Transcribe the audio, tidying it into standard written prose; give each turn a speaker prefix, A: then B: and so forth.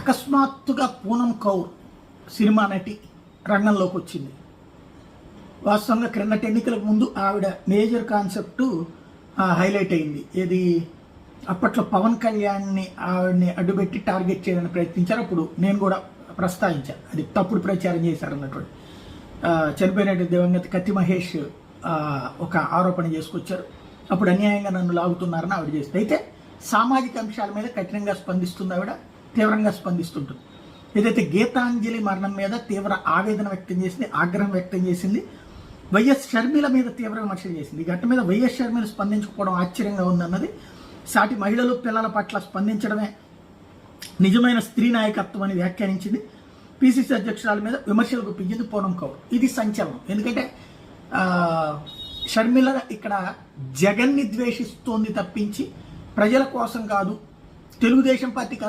A: అకస్మాత్తుగా పూనం కౌర్ సినిమా నటి రంగంలోకి వచ్చింది. వాస్తవంగా క్రిందటి ఎన్నికలకు ముందు ఆవిడ మేజర్ కాన్సెప్టు హైలైట్ అయింది. ఏది అప్పట్లో పవన్ కళ్యాణ్ని ఆవిడని అడ్డుపెట్టి టార్గెట్ చేయడానికి ప్రయత్నించారు. అప్పుడు నేను కూడా ప్రస్తావించాను, అది తప్పుడు ప్రచారం చేశారన్నటువంటి. చనిపోయినటువంటి దివంగత కత్తి మహేష్ ఒక ఆరోపణ చేసుకొచ్చారు. అప్పుడు అన్యాయంగా నన్ను లాగుతున్నారని ఆవిడ చేస్తుంది. అయితే సామాజిక అంశాల మీద కఠినంగా స్పందిస్తుంది ఆవిడ, తీవ్రంగా స్పందిస్తుంటుంది. ఏదైతే గీతాంజలి మరణం మీద తీవ్ర ఆవేదన వ్యక్తం చేసింది, ఆగ్రహం వ్యక్తం చేసింది. వైఎస్ షర్మిల మీద తీవ్ర విమర్శలు చేసింది. ఈ ఘటన మీద వైఎస్ షర్మిల స్పందించకపోవడం ఆశ్చర్యంగా ఉందన్నది, సాటి మహిళలు పిల్లల పట్ల స్పందించడమే నిజమైన స్త్రీ నాయకత్వం అని వ్యాఖ్యానించింది. పిసిసి అధ్యక్షురాల మీద విమర్శలు గుప్పించింది పూనం కౌర్. ఇది సంచలనం. ఎందుకంటే షర్మిల ఇక్కడ జగన్ని ద్వేషిస్తోంది తప్పించి ప్రజల కోసం కాదు, తెలుగుదేశం పార్టీకి